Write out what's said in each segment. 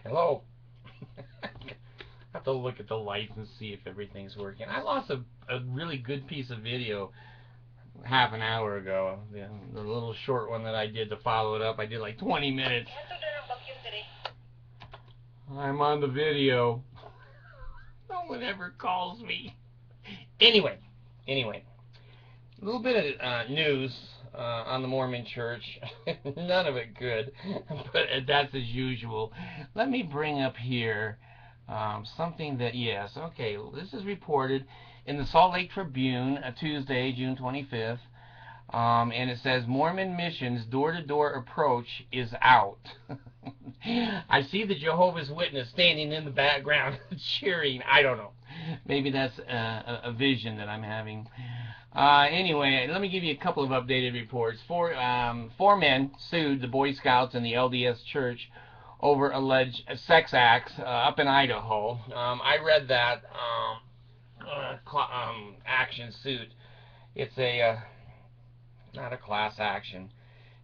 Hello. I have to look at the lights and see if everything's working. I lost a really good piece of video half an hour ago. The little short one that I did to follow it up, I did like 20 minutes. I'm on the video. No one ever calls me. Anyway, a little bit of news on the Mormon Church. None of it good, but that's as usual. Let me bring up here something that, yes, okay, this is reported in the Salt Lake Tribune, Tuesday, June 25th, and it says, Mormon missions door-to-door approach is out. I see the Jehovah's Witness standing in the background cheering. I don't know. Maybe that's a vision that I'm having. Anyway, let me give you a couple of updated reports. Four men sued the Boy Scouts and the LDS Church over alleged sex acts up in Idaho. I read that action suit. It's not a class action.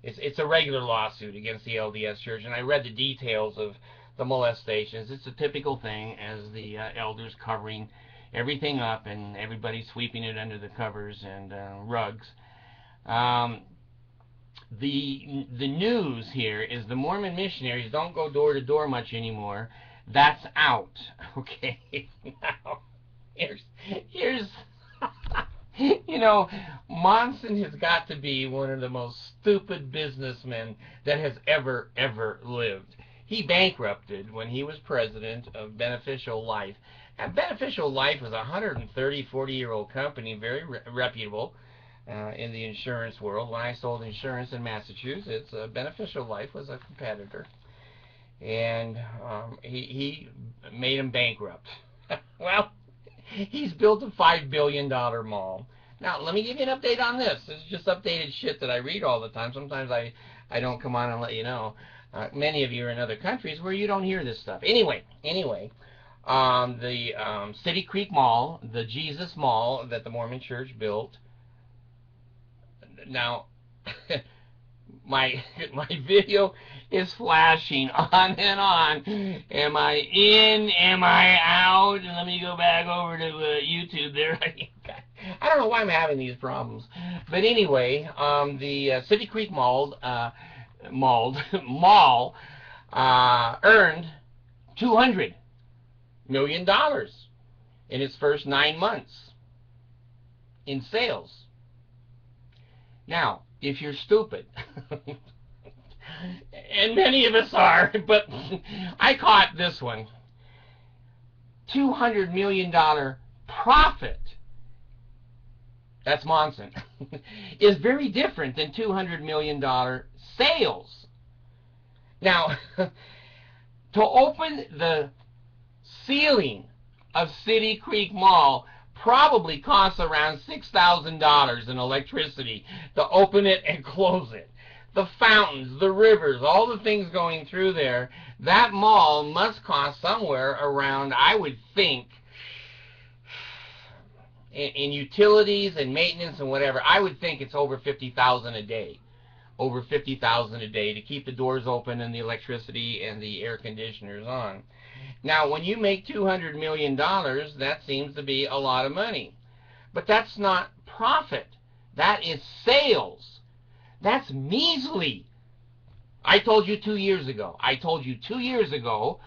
It's a regular lawsuit against the LDS Church, and I read the details of the molestations. It's a typical thing, as the elders covering everything up and everybody sweeping it under the covers and rugs. The news here is the Mormon missionaries don't go door to door much anymore. That's out. Okay. Now, here's you know, Monson has got to be one of the most stupid businessmen that has ever lived. He bankrupted when he was president of Beneficial Life. And Beneficial Life was a 40-year-old company, very reputable in the insurance world. When I sold insurance in Massachusetts, Beneficial Life was a competitor. And he made him bankrupt. Well, he's built a $5 billion mall. Now, let me give you an update on this. This is just updated shit that I read all the time. Sometimes I don't come on and let you know. Many of you are in other countries where you don't hear this stuff. Anyway, the City Creek Mall, the Jesus Mall that the Mormon Church built. Now, my video is flashing on and on. Am I in? Am I out? And let me go back over to YouTube there. I don't know why I'm having these problems. But anyway, the City Creek Mall earned $200 million in its first 9 months in sales. Now, if you're stupid, and many of us are, but I caught this one, $200 million profit, that's Monson, is very different than $200 million sales. Now, to open the ceiling of City Creek Mall probably costs around $6,000 in electricity to open it and close it. The fountains, the rivers, all the things going through there, that mall must cost somewhere around, I would think, in utilities and maintenance and whatever, I would think it's over $50,000 a day. Over $50,000 a day to keep the doors open and the electricity and the air conditioners on. Now, when you make $200 million, that seems to be a lot of money. But that's not profit. That is sales. That's measly. I told you 2 years ago. I told you 2 years ago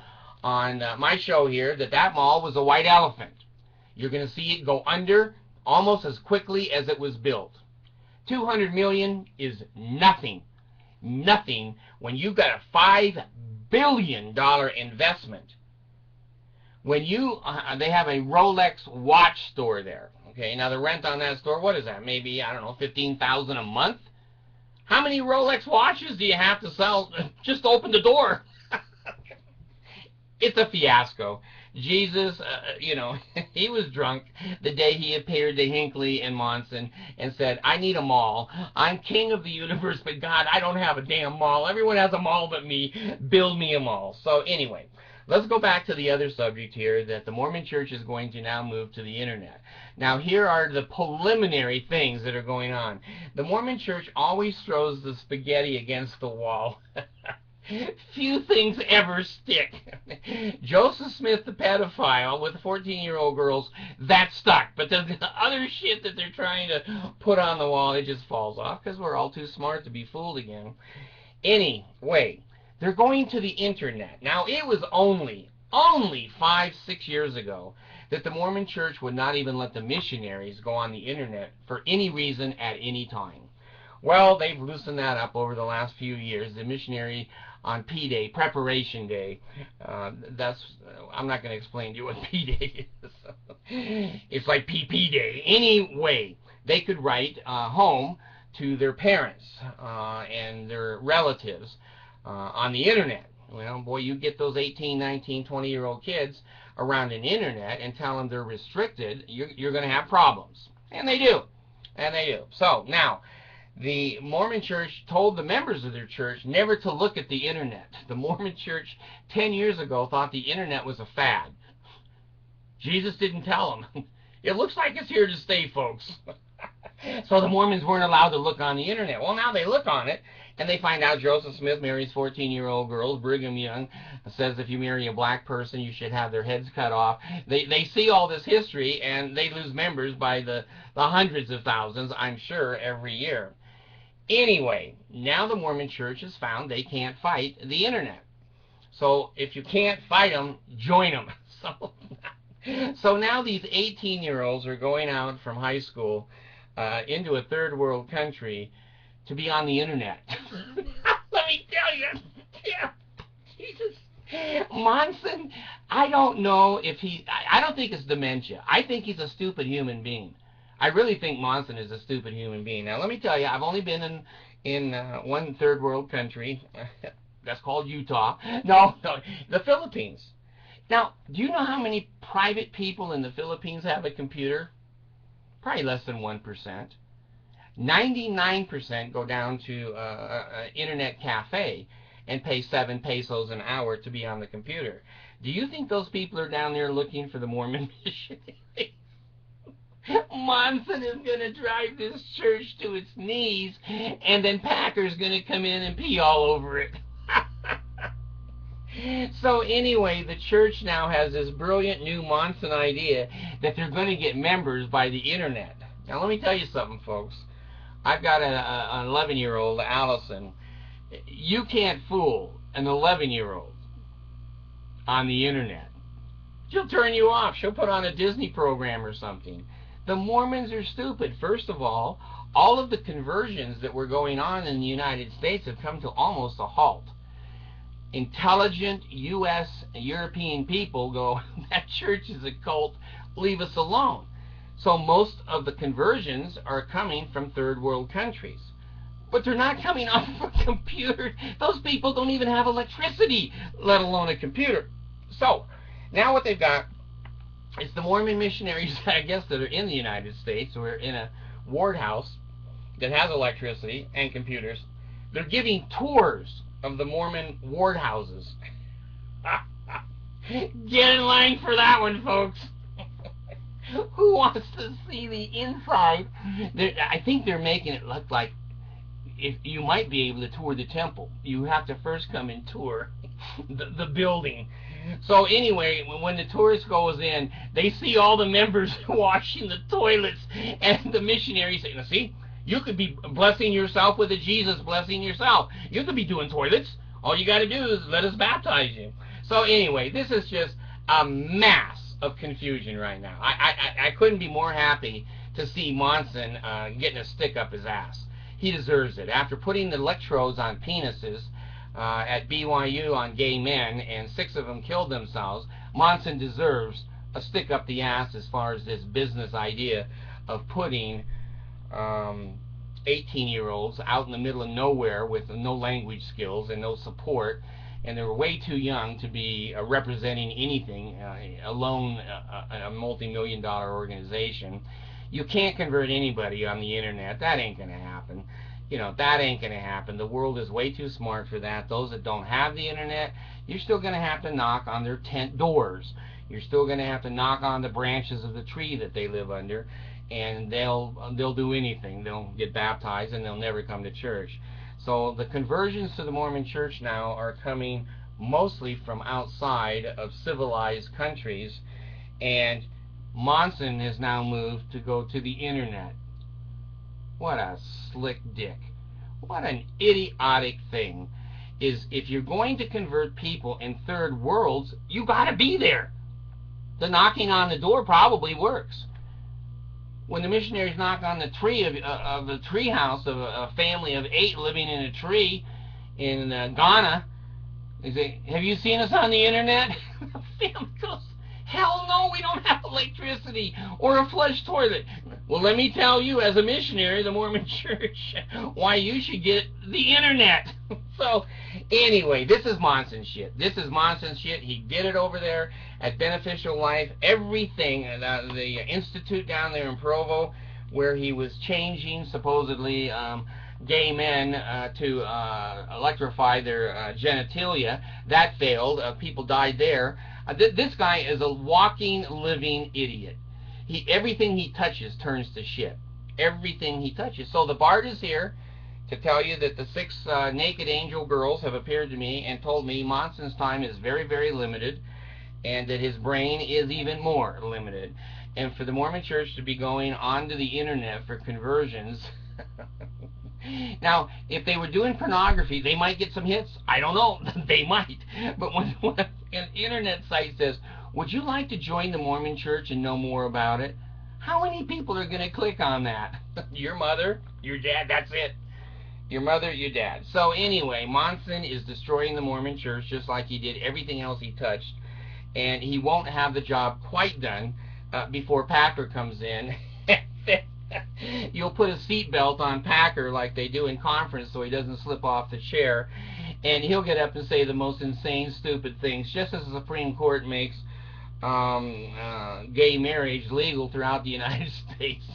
on my show here that mall was a white elephant. You're going to see it go under almost as quickly as it was built. $200 million is nothing. Nothing when you've got a $5 billion investment. When they have a Rolex watch store there. Okay, now the rent on that store, what is that? Maybe, I don't know, $15,000 a month? How many Rolex watches do you have to sell just to open the door? It's a fiasco. Jesus, he was drunk the day he appeared to Hinckley and Monson and said, I need a mall. I'm king of the universe, but God, I don't have a damn mall. Everyone has a mall but me. Build me a mall. So anyway, let's go back to the other subject here, that the Mormon Church is going to now move to the internet. Now, here are the preliminary things that are going on. The Mormon Church always throws the spaghetti against the wall. Few things ever stick. Joseph Smith, the pedophile, with 14-year-old girls, that stuck. But the other shit that they're trying to put on the wall, it just falls off because we're all too smart to be fooled again. Anyway, they're going to the internet. Now, it was only 5-6 years ago that the Mormon Church would not even let the missionaries go on the internet for any reason at any time. Well, they've loosened that up over the last few years. The missionary on P-Day, Preparation Day, I'm not going to explain to you what P-Day is. It's like PP Day. Anyway, they could write home to their parents and their relatives on the internet. Well, boy, you get those 18, 19, 20-year-old kids around an internet and tell them they're restricted, you're going to have problems. And they do. And they do. So, now, the Mormon Church told the members of their church never to look at the internet. The Mormon Church 10 years ago thought the internet was a fad. Jesus didn't tell them. It looks like it's here to stay, folks. So the Mormons weren't allowed to look on the internet. Well, now they look on it, and they find out Joseph Smith marries 14-year-old girls. Brigham Young says if you marry a black person, you should have their heads cut off. They see all this history, and they lose members by the hundreds of thousands, I'm sure, every year. Anyway, now the Mormon Church has found they can't fight the internet. So if you can't fight them, join them. So now these 18-year-olds are going out from high school into a third world country to be on the internet. Let me tell you, yeah, Jesus. Monson, I don't know if I don't think it's dementia. I think he's a stupid human being. I really think Monson is a stupid human being. Now, let me tell you, I've only been in one third world country. That's called Utah. No, the Philippines. Now, do you know how many private people in the Philippines have a computer? Probably less than 1%. 99% go down to an internet cafe and pay 7 pesos an hour to be on the computer. Do you think those people are down there looking for the Mormon missionaries? Monson is going to drive this church to its knees, and then Packer's going to come in and pee all over it. So anyway, the church now has this brilliant new Monson idea that they're going to get members by the internet. Now let me tell you something, folks. I've got an 11-year-old, Allison. You can't fool an 11-year-old on the internet. She'll turn you off. She'll put on a Disney program or something. The Mormons are stupid. First of all of the conversions that were going on in the United States have come to almost a halt. Intelligent U.S. European people go, that church is a cult, leave us alone. So most of the conversions are coming from third world countries. But they're not coming off of a computer. Those people don't even have electricity, let alone a computer. So, now what they've got is the Mormon missionaries, I guess, that are in the United States, who are in a ward house that has electricity and computers. They're giving tours of the Mormon ward houses. Get in line for that one, folks. Who wants to see the inside? I think they're making it look like if you might be able to tour the temple. You have to first come and tour the building. So anyway, when the tourist goes in, they see all the members washing the toilets, and the missionaries say, now see, you could be blessing yourself with a Jesus blessing yourself. You could be doing toilets. All you got to do is let us baptize you. So anyway, this is just a mass of confusion right now. I couldn't be more happy to see Monson getting a stick up his ass. He deserves it. After putting the electrodes on penises at BYU on gay men, and 6 of them killed themselves, Monson deserves a stick up the ass as far as this business idea of putting 18-year-olds out in the middle of nowhere with no language skills and no support, and they were way too young to be representing anything, alone a multi-million-dollar organization. You can't convert anybody on the internet. That ain't going to happen. You know, that ain't going to happen. The world is way too smart for that. Those that don't have the internet, you're still going to have to knock on their tent doors. You're still going to have to knock on the branches of the tree that they live under, and they'll do anything. They'll get baptized, and they'll never come to church. So the conversions to the Mormon Church now are coming mostly from outside of civilized countries, and Monson has now moved to go to the internet. What a slick dick. What an idiotic thing. Is if you're going to convert people in third worlds, you gotta be there. The knocking on the door probably works. When the missionaries knock on the tree of the tree house of a family of 8 living in a tree in Ghana, they say, "Have you seen us on the internet?" The family goes, "Hell no, we don't have electricity or a flush toilet." Well, let me tell you, as a missionary of the Mormon Church, why you should get the internet. So, anyway, this is Monson shit. This is Monson shit. He did it over there at Beneficial Life. Everything, the institute down there in Provo, where he was changing, supposedly, gay men to electrify their genitalia, that failed. People died there. This guy is a walking, living idiot. Everything he touches turns to shit. Everything he touches. So the Bard is here to tell you that the 6 naked angel girls have appeared to me and told me Monson's time is very, very limited, and that his brain is even more limited. And for the Mormon Church to be going onto the internet for conversions... Now, if they were doing pornography, they might get some hits. I don't know. They might. But when an internet site says, "Would you like to join the Mormon Church and know more about it?" How many people are going to click on that? Your mother, your dad, that's it. Your mother, your dad. So anyway, Monson is destroying the Mormon Church just like he did everything else he touched. And he won't have the job quite done before Packer comes in. You'll put a seatbelt on Packer like they do in conference so he doesn't slip off the chair, and he'll get up and say the most insane, stupid things, just as the Supreme Court makes gay marriage legal throughout the United States.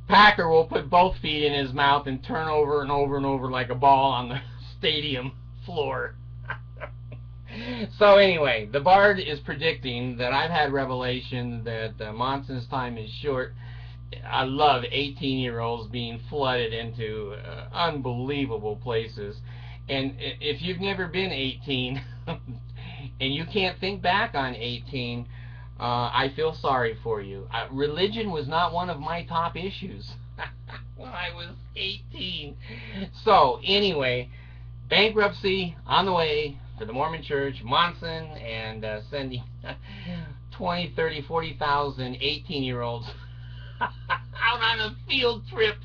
Packer will put both feet in his mouth and turn over and over and over like a ball on the stadium floor. So anyway, the Bard is predicting that I've had revelation that Monson's time is short. I love 18-year-olds being flooded into unbelievable places. And if you've never been 18 and you can't think back on 18, I feel sorry for you. Religion was not one of my top issues when I was 18. So anyway, bankruptcy on the way for the Mormon Church, Monson, and sending 20, 30, 40,000 18-year-olds out on a field trip.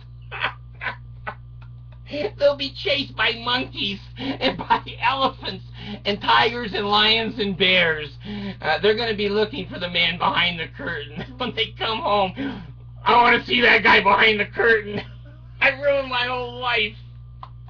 They'll be chased by monkeys and by elephants and tigers and lions and bears. They're going to be looking for the man behind the curtain. When they come home, I want to see that guy behind the curtain. I ruined my whole life.